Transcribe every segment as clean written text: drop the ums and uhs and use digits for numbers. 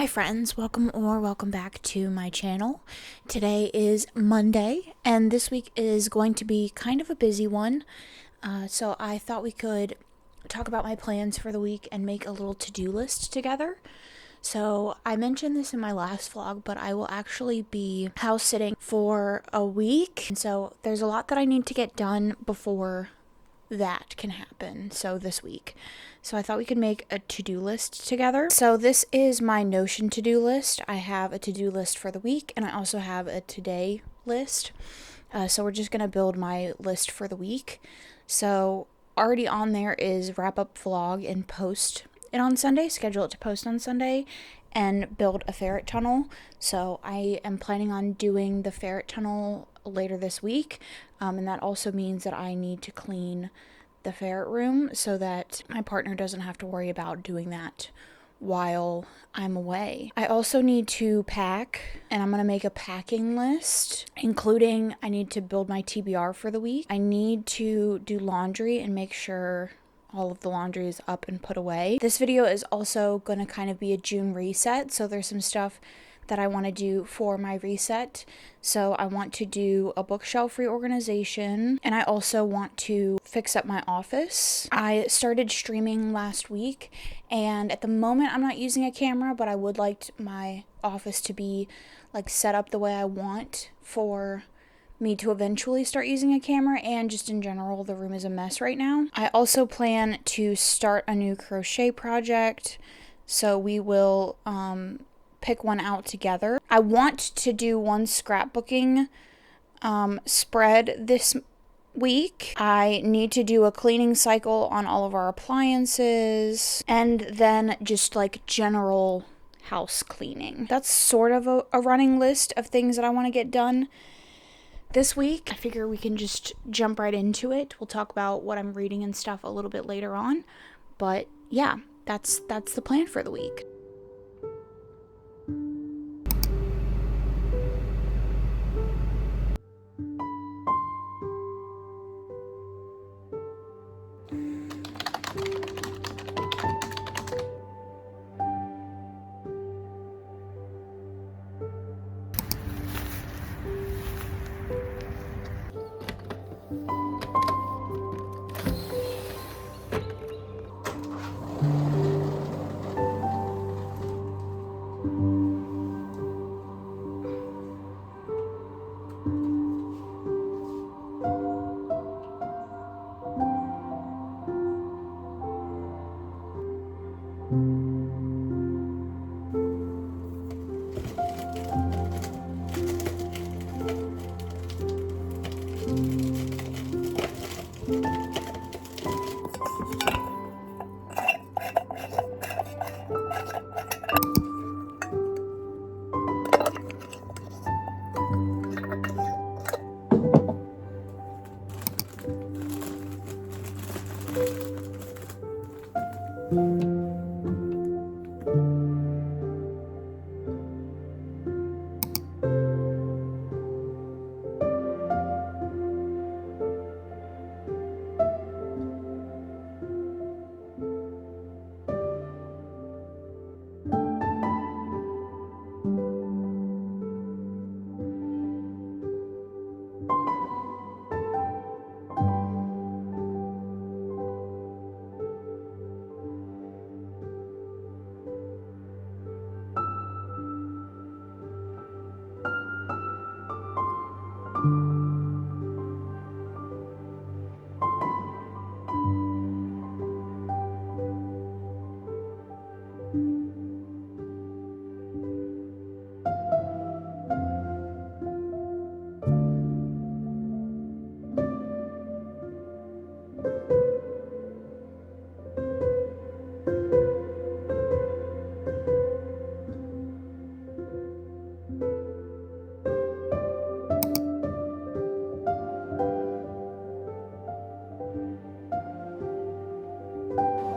Hi friends, welcome back to my channel. Today is Monday and this week is going to be kind of a busy one. So I thought we could talk about my plans for the week and make a little to-do list together. So I mentioned this in my last vlog, but I will actually be house sitting for a week. And so there's a lot that I need to get done before that can happen, so this week. So I thought we could make a to-do list together. So this is my Notion to-do list. I have a to-do list for the week and I also have a today list. So we're just gonna build my list for the week. So already on there is wrap up vlog and post it on Sunday, schedule it to post on Sunday, and build a ferret tunnel. So I am planning on doing the ferret tunnel later this week, and that also means that I need to clean the ferret room so that my partner doesn't have to worry about doing that while I'm away. I also need to pack, and I'm gonna make a packing list, including I need to build my TBR for the week. I need to do laundry and make sure all of the laundry is up and put away. This video is also going to kind of be a June reset, so there's some stuff that I want to do for my reset. So I want to do a bookshelf reorganization, and I also want to fix up my office. I started streaming last week, and at the moment I'm not using a camera, but I would like my office to be like set up the way I want for me to eventually start using a camera, and just in general the room is a mess right now. I also plan to start a new crochet project, so we will pick one out together. I want to do one scrapbooking spread this week. I need to do a cleaning cycle on all of our appliances, and then just like general house cleaning. That's sort of a running list of things that I want to get done this week. I figure we can just jump right into it. We'll talk about what I'm reading and stuff a little bit later on. But yeah, that's the plan for the week.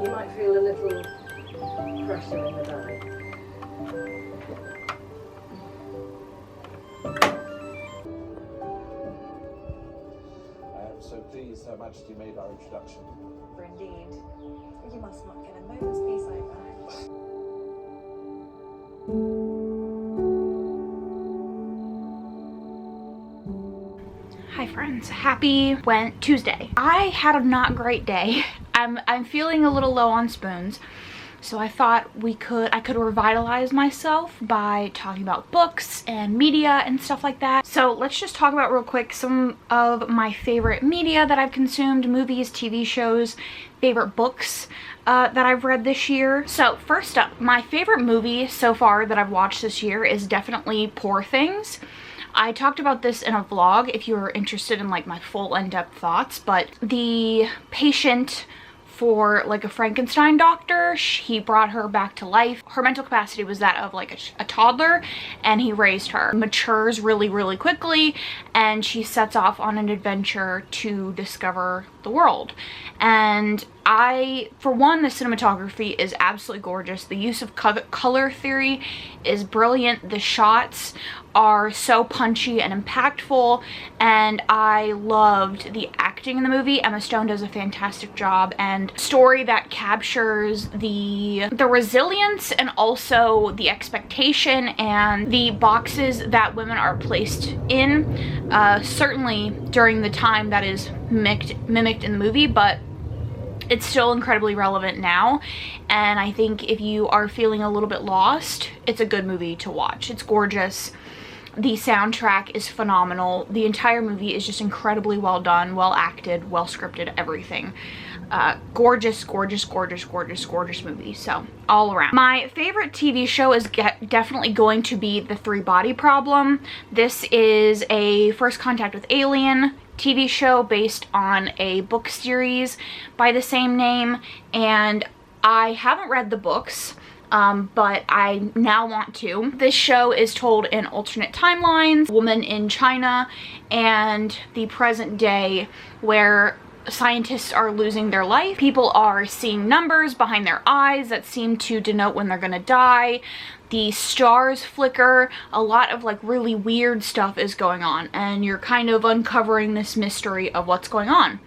You might feel a little pressure in the belly. I am so pleased Her Majesty made our introduction. For indeed, you must not get a moment's peace over. Hi friends, happy Tuesday. I had a not great day. I'm feeling a little low on spoons, so I thought I could revitalize myself by talking about books and media and stuff like that. So let's just talk about real quick some of my favorite media that I've consumed, movies, TV shows, favorite books that I've read this year. So first up, my favorite movie so far that I've watched this year is definitely Poor Things. I talked about this in a vlog if you're interested in like my full in-depth thoughts, but the patient for like a Frankenstein doctor, he brought her back to life. Her mental capacity was that of like a toddler, and he raised her. Matures really quickly, and she sets off on an adventure to discover the world. And for one, the cinematography is absolutely gorgeous. The use of color theory is brilliant. The shots are so punchy and impactful, and I loved the acting in the movie. Emma Stone does a fantastic job, and story that captures the resilience and also the expectation and the boxes that women are placed in, certainly during the time that is mimicked in the movie, but it's still incredibly relevant now. And I think if you are feeling a little bit lost, it's a good movie to watch. It's gorgeous. The soundtrack is phenomenal. The entire movie is just incredibly well done, well acted, well scripted, everything. Gorgeous movie. So all around. My favorite TV show is definitely going to be The Three Body Problem. This is a first contact with alien TV show based on a book series by the same name, and I haven't read the books, but I now want to. This show is told in alternate timelines, woman in China, and the present day, where scientists are losing their life. People are seeing numbers behind their eyes that seem to denote when they're gonna die. The stars flicker. A lot of like really weird stuff is going on, and you're kind of uncovering this mystery of what's going on.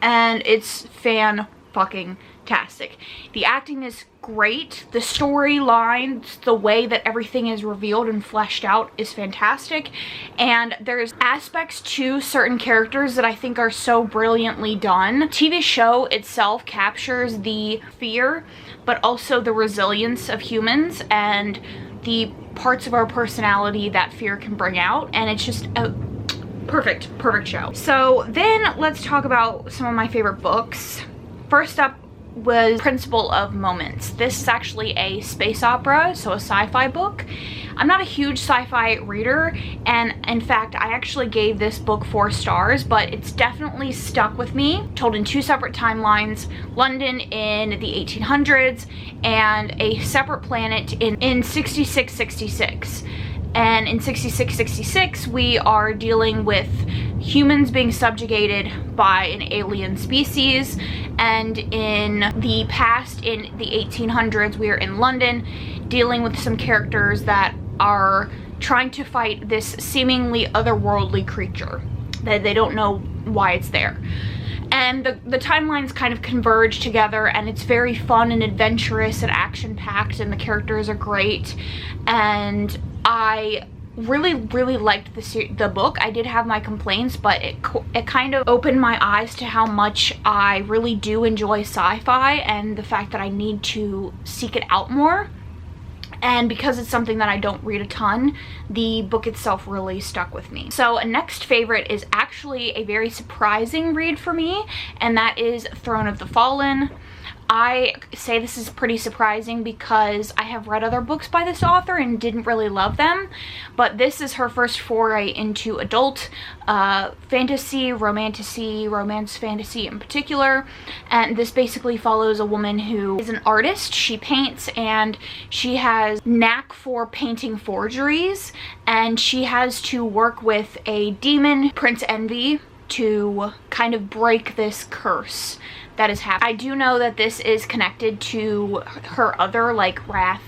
And it's fan-fucking-tastic. The acting is great. The storyline, the way that everything is revealed and fleshed out is fantastic. And there's aspects to certain characters that I think are so brilliantly done. TV show itself captures the fear, but also the resilience of humans and the parts of our personality that fear can bring out. And it's just a perfect show. So then let's talk about some of my favorite books. First up was Principle of Moments. This is actually a space opera, so a sci-fi book. I'm not a huge sci-fi reader, and in fact I actually gave this book 4 stars, but it's definitely stuck with me. Told in 2 separate timelines, London in the 1800s and a separate planet in 6666. And in 6666 we are dealing with humans being subjugated by an alien species, and in the past, in the 1800s, we are in London dealing with some characters that are trying to fight this seemingly otherworldly creature that they don't know why it's there. And the timelines kind of converge together, and it's very fun and adventurous and action-packed, and the characters are great. And I really liked the book. I did have my complaints, but it kind of opened my eyes to how much I really do enjoy sci-fi and the fact that I need to seek it out more. And because it's something that I don't read a ton, the book itself really stuck with me. So a next favorite is actually a very surprising read for me, and that is Throne of the Fallen. I say this is pretty surprising because I have read other books by this author and didn't really love them, but this is her first foray into adult fantasy, romance fantasy in particular. And this basically follows a woman who is an artist. She paints, and she has knack for painting forgeries, and she has to work with a demon, Prince Envy, to kind of break this curse that is happening. I do know that this is connected to her other like Wrath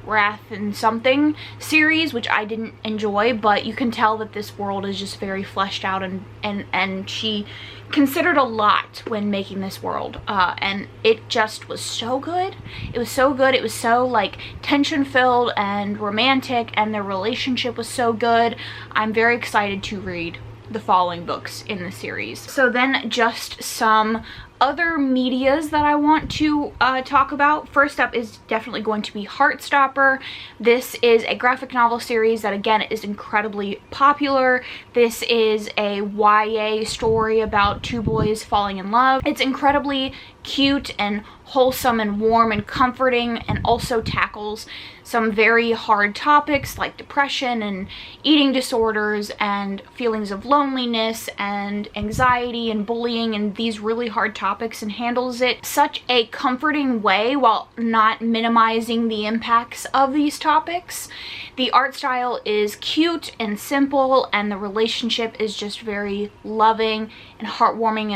Wrath and Something series, which I didn't enjoy, but you can tell that this world is just very fleshed out, and she considered a lot when making this world, and it just was so good. It was so good. It was so like tension filled and romantic, and their relationship was so good. I'm very excited to read the following books in the series. So then just some other medias that I want to talk about. First up is definitely going to be Heartstopper. This is a graphic novel series that again is incredibly popular. This is a YA story about two boys falling in love. It's incredibly cute and wholesome and warm and comforting, and also tackles some very hard topics like depression and eating disorders and feelings of loneliness and anxiety and bullying and these really hard topics, and handles it such a comforting way while not minimizing the impacts of these topics. The art style is cute and simple, and the relationship is just very loving and heartwarming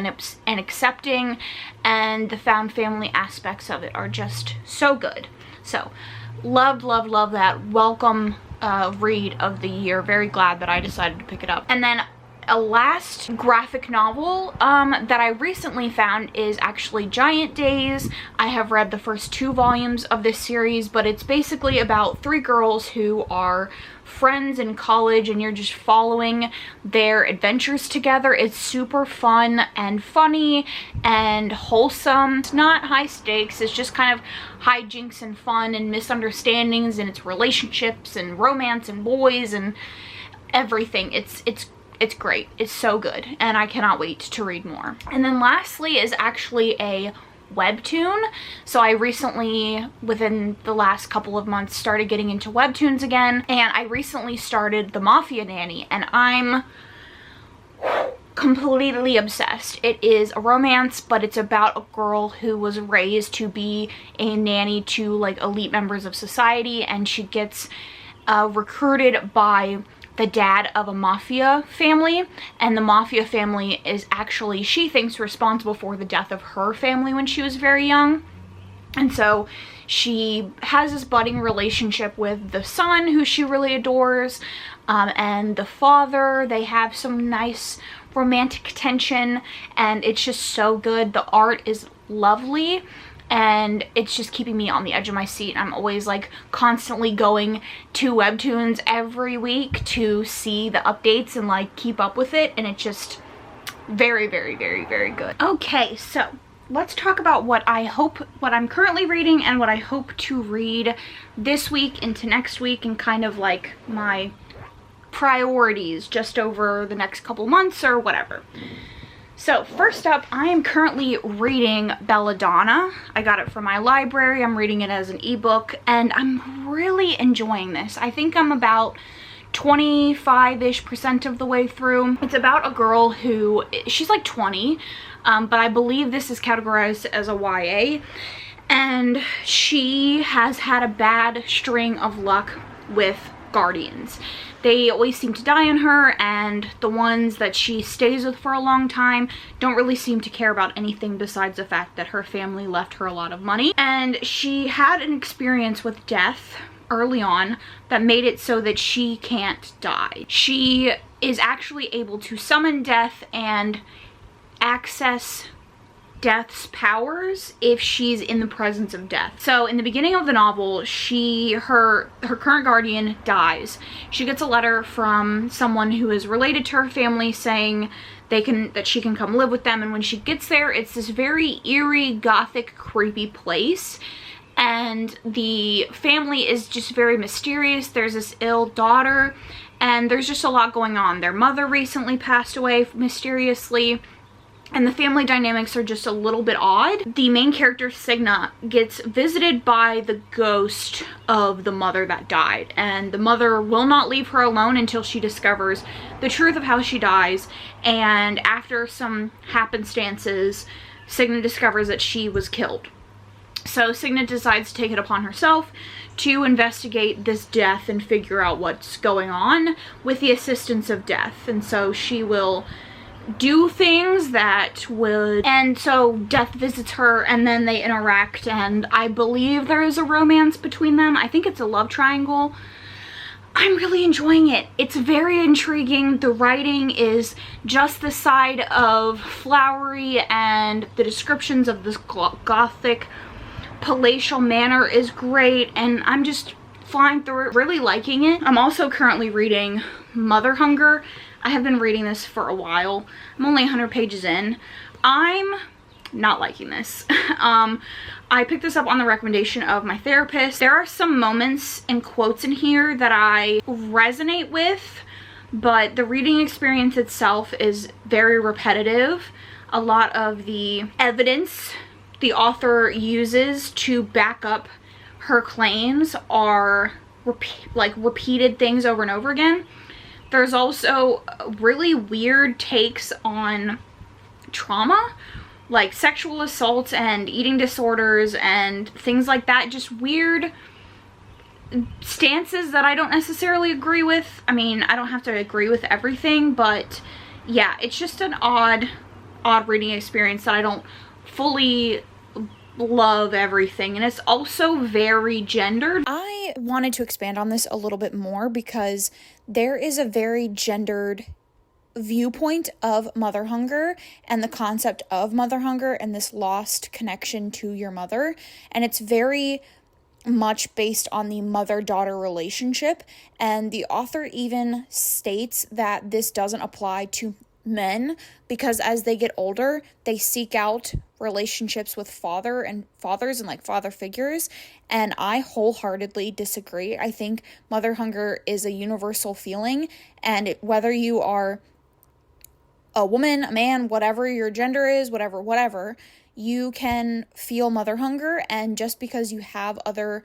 and accepting, and the found family aspects of it are just so good. So loved that. Welcome read of the year. Very glad that I decided to pick it up. And then a last graphic novel that I recently found is actually Giant Days. I have read the first 2 volumes of this series, but it's basically about 3 girls who are friends in college, and you're just following their adventures together. It's super fun and funny and wholesome. It's not high stakes. It's just kind of hijinks and fun and misunderstandings, and it's relationships and romance and boys and everything. It's great. It's so good, and I cannot wait to read more. And then lastly is actually a webtoon. So I recently, within the last couple of months, started getting into webtoons again, and I recently started The Mafia Nanny, and I'm completely obsessed. It is a romance, but it's about a girl who was raised to be a nanny to like elite members of society, and she gets recruited by the dad of a mafia family, and the mafia family is actually, she thinks, responsible for the death of her family when she was very young. And so she has this budding relationship with the son, who she really adores, and the father. They have some nice romantic tension, and it's just so good. The art is lovely, and it's just keeping me on the edge of my seat. I'm always like constantly going to webtoons every week to see the updates and like keep up with it, and it's just very good. Okay, so let's talk about what I'm currently reading and what I hope to read this week into next week, and kind of like my priorities just over the next couple months or whatever. So first up, I am currently reading Belladonna. I got it from my library. I'm reading it as an ebook, and I'm really enjoying this. I think I'm about 25-ish% of the way through. It's about a girl who, she's like 20, but I believe this is categorized as a YA, and she has had a bad string of luck with guardians. They always seem to die on her, and the ones that she stays with for a long time don't really seem to care about anything besides the fact that her family left her a lot of money. And she had an experience with death early on that made it so that she can't die. She is actually able to summon death and access death's powers if she's in the presence of death. So in the beginning of the novel, her current guardian dies. She gets a letter from someone who is related to her family saying that she can come live with them, and when she gets there, it's this very eerie, gothic, creepy place, and the family is just very mysterious. There's this ill daughter, and there's just a lot going on. Their mother recently passed away mysteriously, and the family dynamics are just a little bit odd. The main character, Signa, gets visited by the ghost of the mother that died, and the mother will not leave her alone until she discovers the truth of how she dies. And after some happenstances, Signa discovers that she was killed. So Signa decides to take it upon herself to investigate this death and figure out what's going on with the assistance of death. And so she will do things that would, and so Death visits her and then they interact, and I believe there is a romance between them. I think it's a love triangle. I'm really enjoying it. It's very intriguing. The writing is just the side of flowery, and the descriptions of this gothic palatial manor is great, and I'm just flying through it, really liking it. I'm also currently reading Mother Hunger. I have been reading this for a while. I'm only 100 pages in. I'm not liking this. I picked this up on the recommendation of my therapist. There are some moments and quotes in here that I resonate with, but the reading experience itself is very repetitive. A lot of the evidence the author uses to back up her claims are repeated things over and over again. There's also really weird takes on trauma, like sexual assaults and eating disorders and things like that. Just weird stances that I don't necessarily agree with. I mean, I don't have to agree with everything, but yeah, it's just an odd reading experience that I don't fully love everything, and it's also very gendered. I wanted to expand on this a little bit more because there is a very gendered viewpoint of mother hunger and the concept of mother hunger and this lost connection to your mother, and it's very much based on the mother-daughter relationship, and the author even states that this doesn't apply to men because as they get older they seek out relationships with fathers and like father figures, and I wholeheartedly disagree. I think mother hunger is a universal feeling, and whether you are a woman, a man, whatever your gender is, whatever, you can feel mother hunger, and just because you have other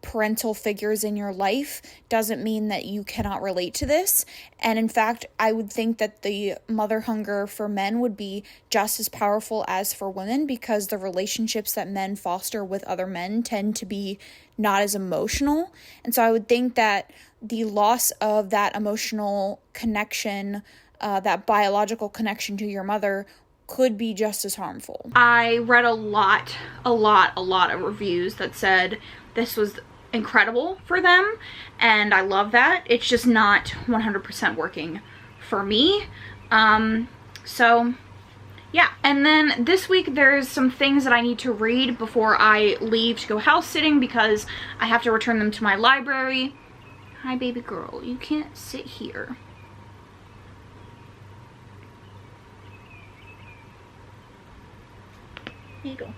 parental figures in your life doesn't mean that you cannot relate to this. And in fact, I would think that the mother hunger for men would be just as powerful as for women, because the relationships that men foster with other men tend to be not as emotional. And so I would think that the loss of that emotional connection, that biological connection to your mother, could be just as harmful. I read a lot of reviews that said this was incredible for them, and I love that. It's just not 100% working for me. So yeah. And then this week there's some things that I need to read before I leave to go house sitting, because I have to return them to my library. Hi baby girl, you can't sit here. Here you go.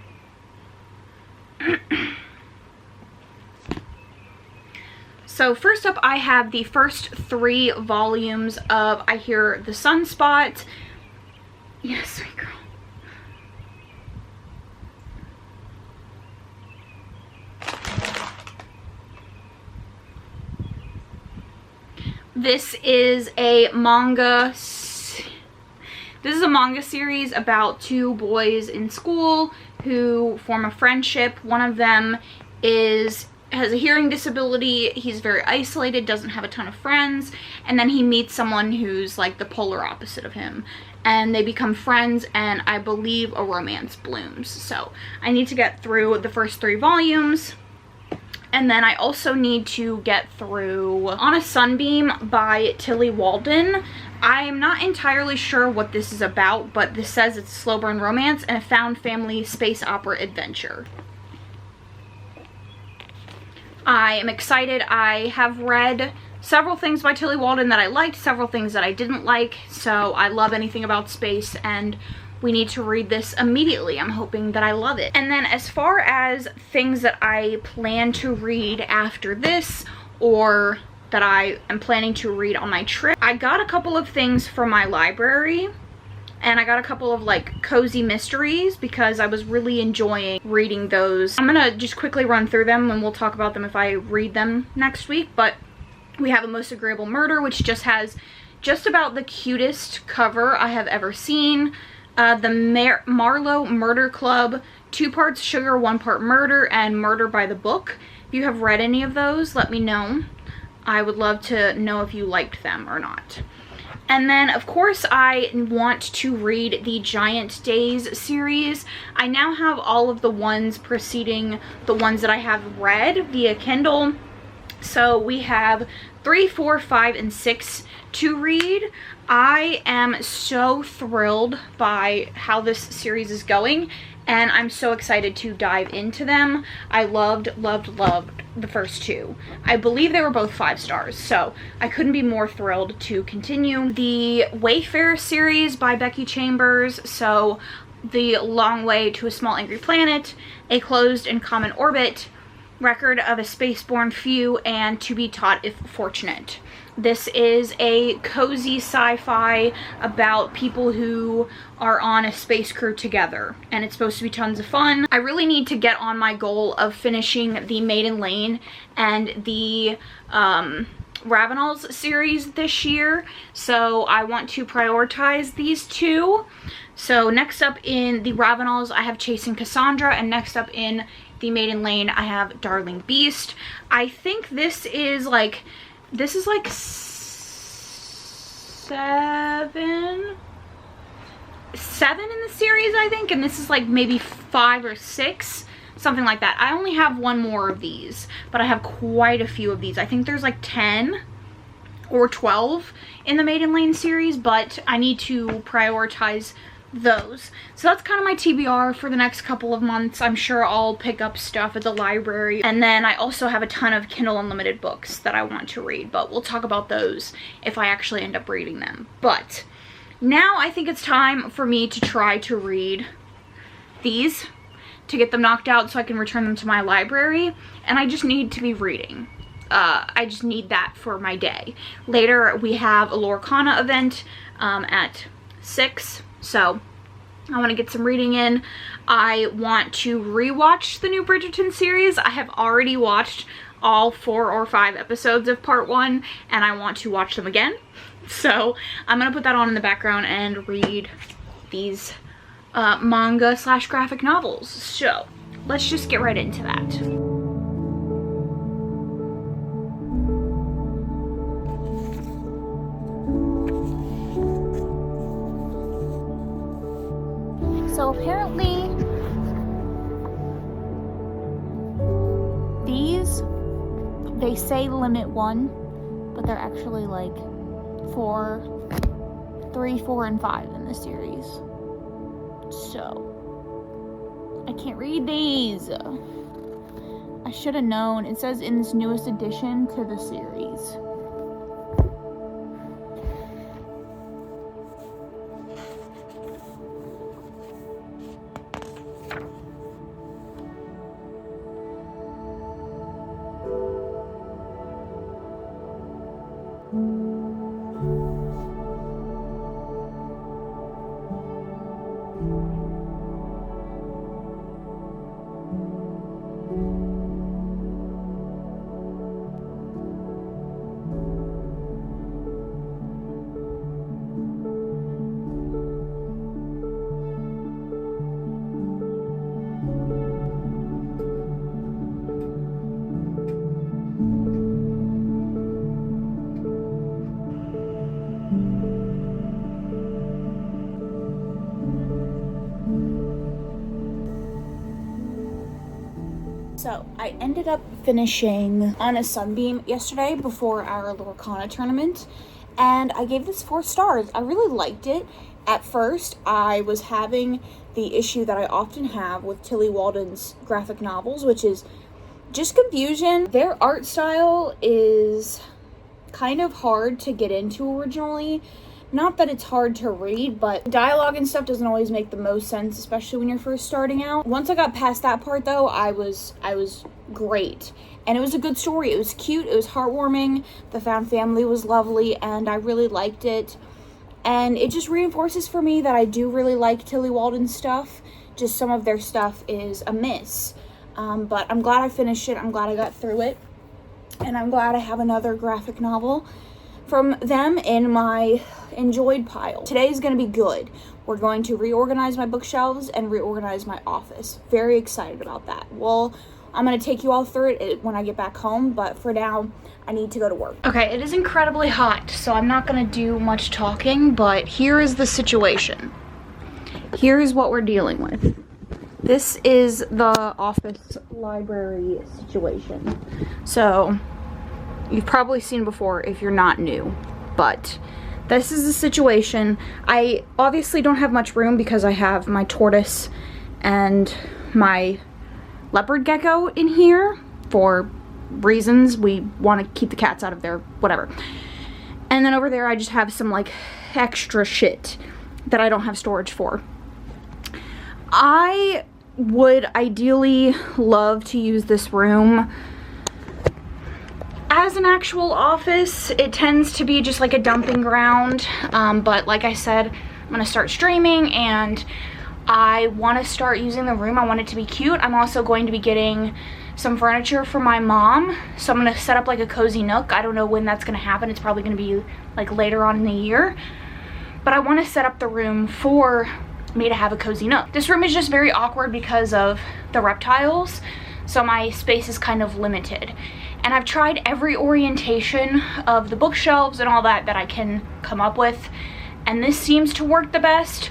So first up, I have the first 3 volumes of I Hear the Sunspot. Yes, sweet girl. This is a manga series about 2 boys in school who form a friendship. One of them has a hearing disability. He's very isolated, doesn't have a ton of friends, and then he meets someone who's like the polar opposite of him, and they become friends, and I believe a romance blooms. So I need to get through the first 3 volumes. And then I also need to get through On a Sunbeam by Tilly Walden. I am not entirely sure what this is about, but this says it's a slow burn romance and a found family space opera adventure. I am excited. I have read several things by Tilly Walden that I liked, several things that I didn't like, so I love anything about space, and we need to read this immediately. I'm hoping that I love it. And then as far as things that I plan to read after this, or that I am planning to read on my trip, I got a couple of things from my library, and I got a couple of like cozy mysteries because I was really enjoying reading those. I'm gonna just quickly run through them and we'll talk about them if I read them next week. But we have A Most Agreeable Murder, which just has just about the cutest cover I have ever seen. The Marlowe Murder Club, 2 parts sugar, 1 part murder, and Murder by the Book. If you have read any of those, let me know. I would love to know if you liked them or not. And then, of course, I want to read the Giant Days series. I now have all of the ones preceding the ones that I have read via Kindle. So we have 3, 4, 5, and 6 to read. I am so thrilled by how this series is going, and I'm so excited to dive into them. I loved the first 2. I believe they were both 5 stars, so I couldn't be more thrilled to continue. The Wayfarer series by Becky Chambers, so The Long Way to a Small Angry Planet, A Closed and Common Orbit, Record of a Spaceborne Few, and To Be Taught If Fortunate. This is a cozy sci-fi about people who are on a space crew together, and it's supposed to be tons of fun. I really need to get on my goal of finishing the Maiden Lane and the Ravenels series this year, so I want to prioritize these 2. So next up in the Ravenels, I have Chasing Cassandra, and next up in the Maiden Lane, I have Darling Beast. I think this is like 7 in the series, I think, and this is like maybe 5 or 6, something like that. I only have one more of these, but I have quite a few of these. I think there's like 10 or 12 in the Maiden Lane series, but I need to prioritize those. So that's kind of my TBR for the next couple of months. I'm sure I'll pick up stuff at the library, and then I also have a ton of Kindle Unlimited books that I want to read, but we'll talk about those if I actually end up reading them. But now I think it's time for me to try to read these to get them knocked out so I can return them to my library, and I just need to be reading. I just need that for my day. Later we have a Lorcana event at 6, so I want to get some reading in. I want to rewatch the new Bridgerton series. I have already watched all 4 or 5 episodes of part 1, and I want to watch them again. So I'm going to put that on in the background and read these manga / graphic novels. So let's just get right into that. So apparently these, they say limit 1, but they're actually like 3, 4, and 5 in this series. So I can't read these. I should have known. It says in this newest addition to the series. So I ended up finishing On a Sunbeam yesterday before our Lorcana tournament, and I gave this 4 stars. I really liked it. At first, I was having the issue that I often have with Tilly Walden's graphic novels, which is just confusion. Their art style is kind of hard to get into originally. Not that it's hard to read, but dialogue and stuff doesn't always make the most sense, especially when you're first starting out. Once I got past that part, though, I was great. And it was a good story. It was cute. It was heartwarming. The found family was lovely, and I really liked it. And it just reinforces for me that I do really like Tilly Walden's stuff. Just some of their stuff is a miss. But I'm glad I finished it. I'm glad I got through it. And I'm glad I have another graphic novel from them in my enjoyed pile. Today is going to be good. We're going to reorganize my bookshelves and reorganize my office. Very excited about that. We'll I'm gonna take you all through it when I get back home, but for now, I need to go to work. Okay, it is incredibly hot, so I'm not gonna do much talking, but here is the situation. Here is what we're dealing with. This is the office library situation. So, you've probably seen before if you're not new, but this is the situation. I obviously don't have much room because I have my tortoise and my leopard gecko in here for reasons. We want to keep the cats out of there, whatever. And then over there I just have some like extra shit that I don't have storage for. I would ideally love to use this room as an actual office. It tends to be just like a dumping ground, but like I said, I'm gonna start streaming and I want to start using the room. I want it to be cute. I'm also going to be getting some furniture for my mom, so I'm gonna set up like a cozy nook. I don't know when that's gonna happen. It's probably gonna be like later on in the year, but I want to set up the room for me to have a cozy nook. This room is just very awkward because of the reptiles, so my space is kind of limited. And I've tried every orientation of the bookshelves and all that I can come up with, and this seems to work the best,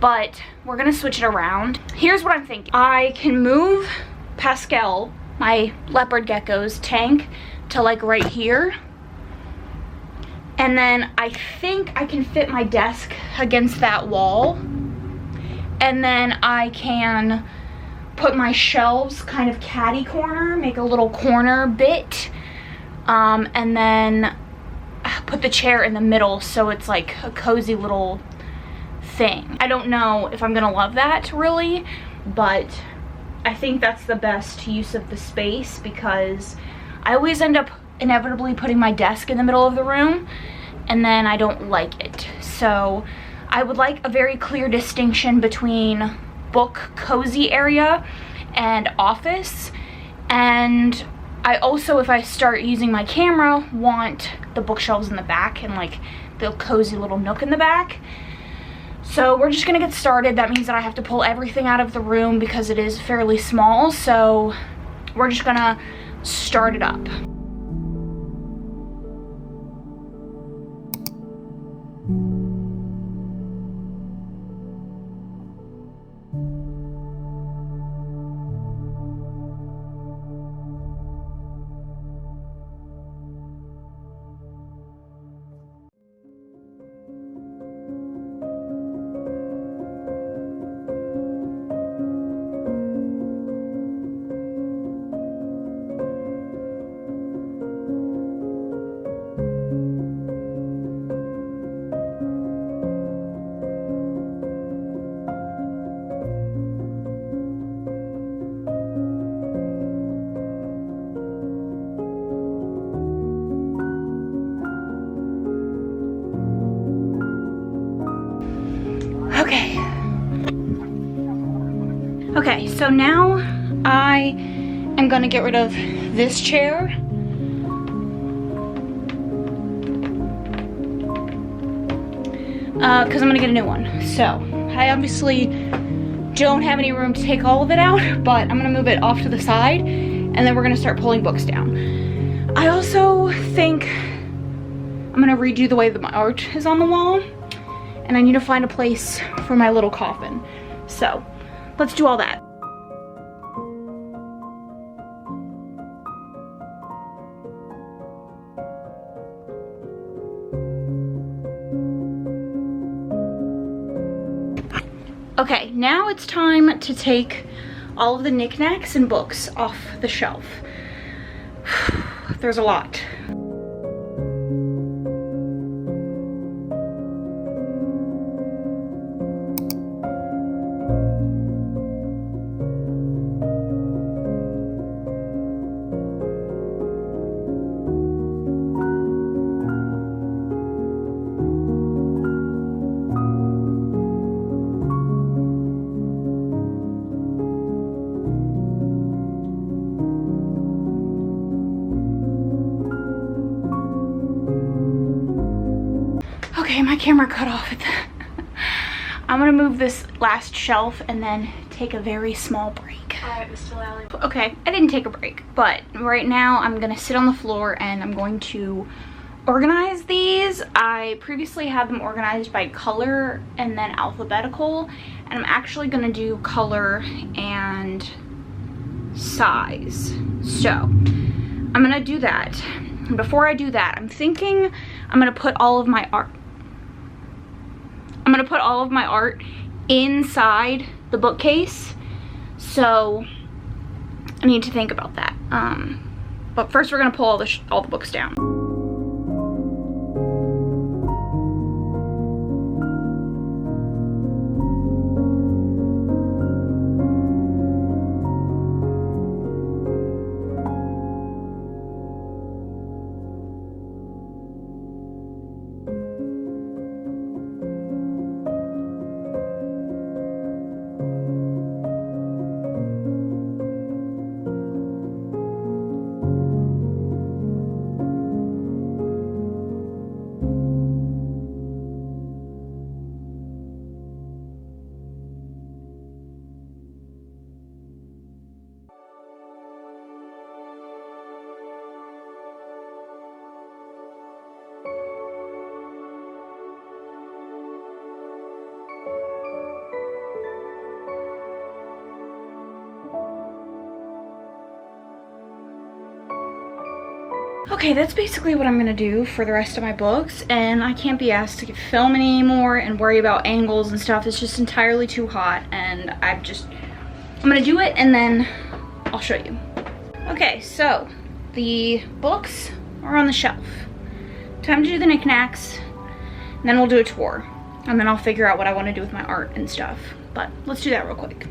but we're gonna switch it around. Here's what I'm thinking. I can move Pascal, my leopard gecko's tank, to like right here. And then I think I can fit my desk against that wall. And then I can put my shelves kind of catty corner, make a little corner bit. And then put the chair in the middle so it's like a cozy little thing. I don't know if I'm gonna love that really, but I think that's the best use of the space because I always end up inevitably putting my desk in the middle of the room and then I don't like it. So I would like a very clear distinction between book cozy area and office. And I also, if I start using my camera, want the bookshelves in the back and like the cozy little nook in the back. So we're just gonna get started. That means that I have to pull everything out of the room because it is fairly small. So we're just gonna start it up. Okay, so now I am gonna get rid of this chair. Because I'm gonna get a new one. So, I obviously don't have any room to take all of it out, but I'm gonna move it off to the side, and then we're gonna start pulling books down. I also think I'm gonna redo the way that my art is on the wall, and I need to find a place for my little coffin. So, let's do all that. Okay, now it's time to take all of the knickknacks and books off the shelf. There's a lot. Okay, my camera cut off. I'm gonna move this last shelf and then take a very small break. Alright, Mr. Lally. Okay, I didn't take a break, but right now I'm gonna sit on the floor and I'm going to organize these. I previously had them organized by color and then alphabetical, and I'm actually gonna do color and size. So I'm gonna do that. And before I do that, I'm thinking I'm gonna put all of my art inside the bookcase. So I need to think about that. But first we're gonna pull all the books down. Okay, that's basically what I'm gonna do for the rest of my books, and I can't be asked to film anymore and worry about angles and stuff. It's just entirely too hot, and I'm gonna do it and then I'll show you. Okay, so the books are on the shelf. Time to do the knickknacks, and then we'll do a tour, and then I'll figure out what I want to do with my art and stuff. But let's do that real quick.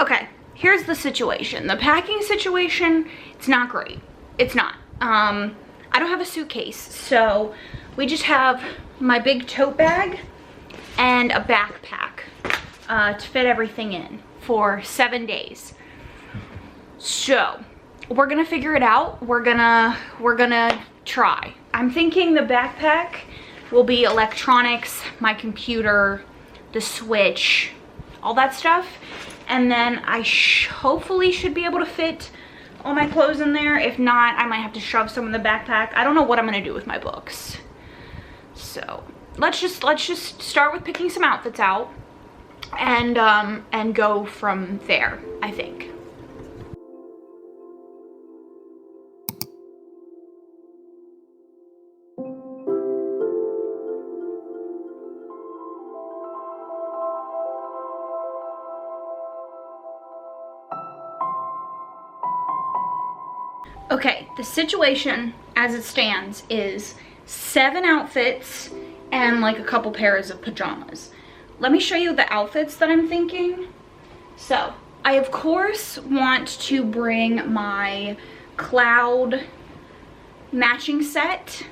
Okay, here's the situation. The packing situation, it's not great. It's not. I don't have a suitcase, so we just have my big tote bag and a backpack to fit everything in for 7 days. So we're gonna figure it out. We're gonna try. I'm thinking the backpack will be electronics, my computer, the Switch, all that stuff. And then I hopefully should be able to fit all my clothes in there. If not, I might have to shove some in the backpack. I don't know what I'm gonna do with my books. So let's just start with picking some outfits out and go from there, I think. Okay, the situation as it stands is 7 outfits and like a couple pairs of pajamas. Let me show you the outfits that I'm thinking. So, I of course want to bring my cloud matching set,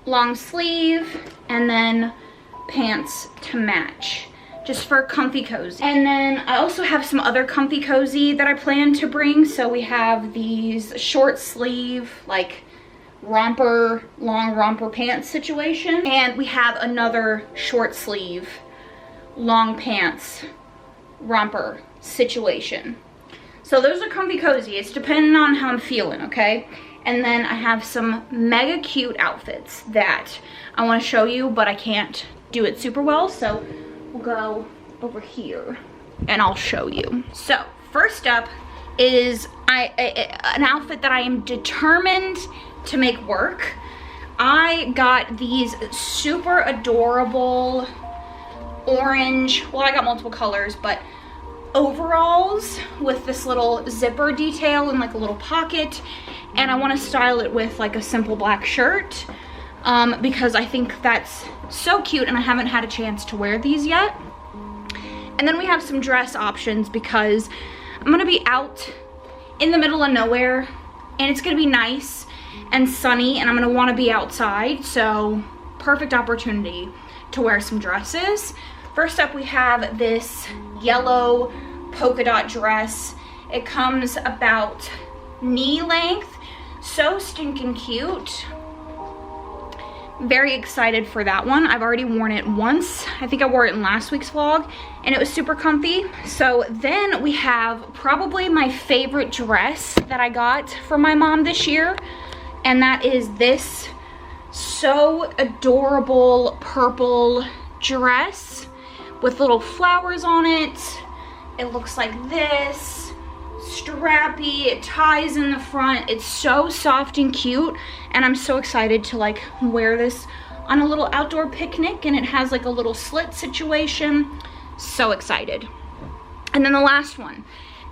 long sleeve, and then pants to match, just for comfy cozy. And then I also have some other comfy cozy that I plan to bring. So we have these short sleeve, like romper, long romper pants situation. And we have another short sleeve, long pants, romper situation. So those are comfy cozy. It's depending on how I'm feeling, okay? And then I have some mega cute outfits that I want to show you, but I can't do it super well. So we'll go over here and I'll show you. So first up is an outfit that I am determined to make work. I got these super adorable orange, well, I got multiple colors, but overalls with this little zipper detail and like a little pocket, and I want to style it with like a simple black shirt because I think that's so cute and I haven't had a chance to wear these yet. And then we have some dress options because I'm gonna be out in the middle of nowhere and it's gonna be nice and sunny and I'm gonna want to be outside, so perfect opportunity to wear some dresses. First up, we have this yellow polka dot dress. It comes about knee length, so stinking cute. Very excited for that one. I've already worn it once. I think I wore it in last week's vlog and it was super comfy. So then we have probably my favorite dress that I got from my mom this year, and that is this so adorable purple dress with little flowers on it. It looks like this, strappy, it ties in the front. It's so soft and cute, and I'm so excited to like wear this on a little outdoor picnic, and it has like a little slit situation. So excited. And then the last one,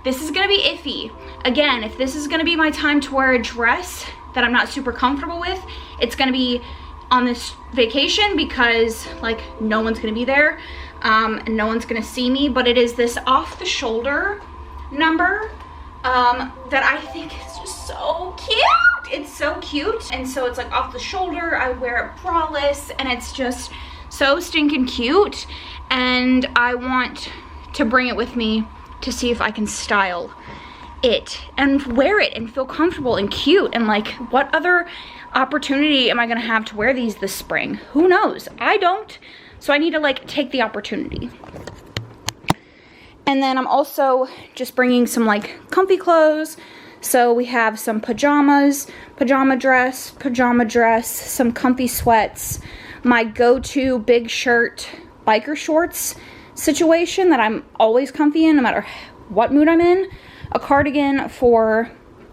this is gonna be iffy. Again, if this is gonna be my time to wear a dress that I'm not super comfortable with, it's gonna be on this vacation because like no one's gonna be there and no one's gonna see me, but it is this off the shoulder number that I think is just so cute. It's so cute, and so it's like off the shoulder. I wear it braless and it's just so stinking cute, and I want to bring it with me to see if I can style it and wear it and feel comfortable and cute. And like, what other opportunity am I gonna have to wear these this spring? Who knows? I don't, so I need to like take the opportunity. And then I'm also just bringing some like comfy clothes. So we have some pajamas, pajama dress, some comfy sweats, my go-to big shirt, biker shorts situation that I'm always comfy in no matter what mood I'm in, a cardigan for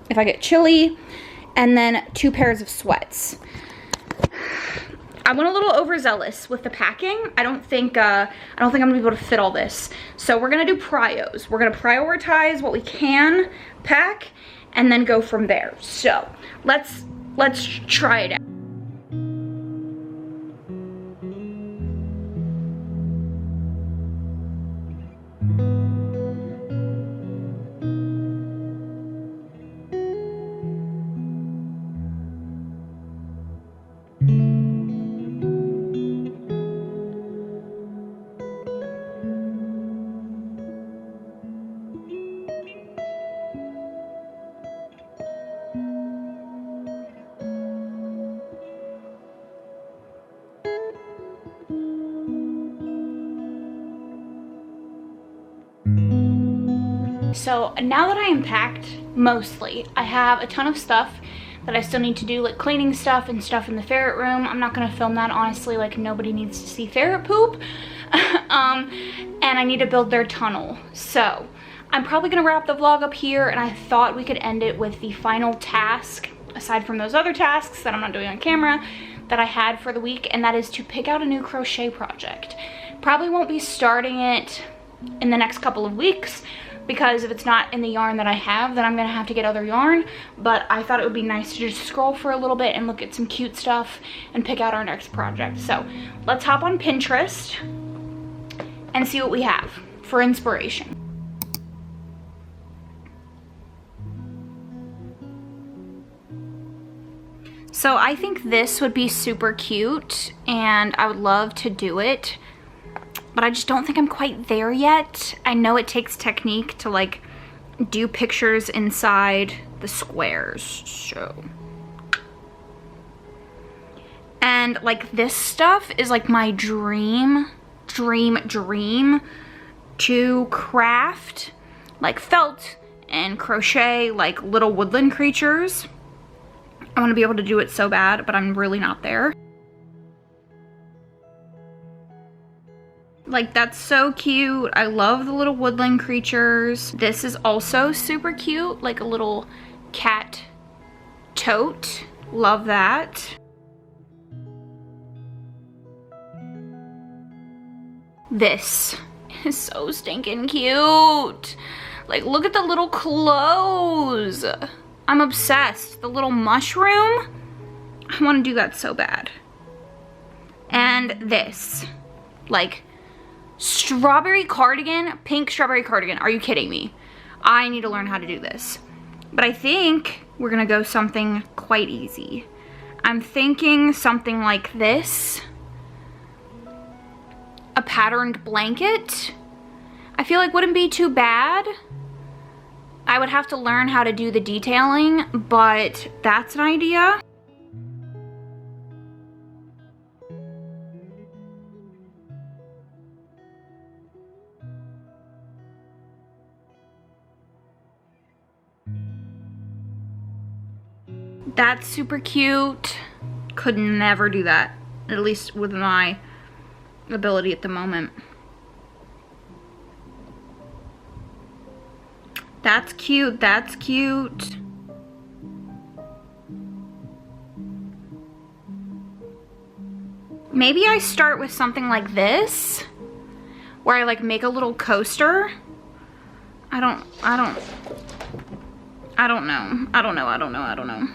if I get chilly, and then 2 pairs of sweats. I went a little overzealous with the packing. I don't think I'm gonna be able to fit all this. So we're gonna do prios. We're gonna prioritize what we can pack and then go from there. So let's try it out. So now that I am packed, mostly, I have a ton of stuff that I still need to do, like cleaning stuff and stuff in the ferret room. I'm not gonna film that, honestly, like nobody needs to see ferret poop. And I need to build their tunnel. So I'm probably gonna wrap the vlog up here, and I thought we could end it with the final task, aside from those other tasks that I'm not doing on camera, that I had for the week, and that is to pick out a new crochet project. Probably won't be starting it in the next couple of weeks, because if it's not in the yarn that I have, then I'm gonna have to get other yarn. But I thought it would be nice to just scroll for a little bit and look at some cute stuff and pick out our next project. So let's hop on Pinterest and see what we have for inspiration. So I think this would be super cute and I would love to do it, but I just don't think I'm quite there yet. I know it takes technique to like do pictures inside the squares, so. And like this stuff is like my dream to craft, like felt and crochet like little woodland creatures. I want to be able to do it so bad, but I'm really not there. Like, that's so cute. I love the little woodland creatures. This is also super cute, like a little cat tote. Love that. This is so stinking cute. Like, look at the little clothes. I'm obsessed. The little mushroom. I want to do that so bad. And this. Like, strawberry cardigan. Pink strawberry cardigan. Are you kidding me? I need to learn how to do this. But I think we're going to go something quite easy. I'm thinking something like this. A patterned blanket. I feel like wouldn't be too bad. I would have to learn how to do the detailing, but that's an idea. That's super cute. Could never do that, at least with my ability at the moment. That's cute, that's cute. Maybe I start with something like this, where I like make a little coaster. I don't know.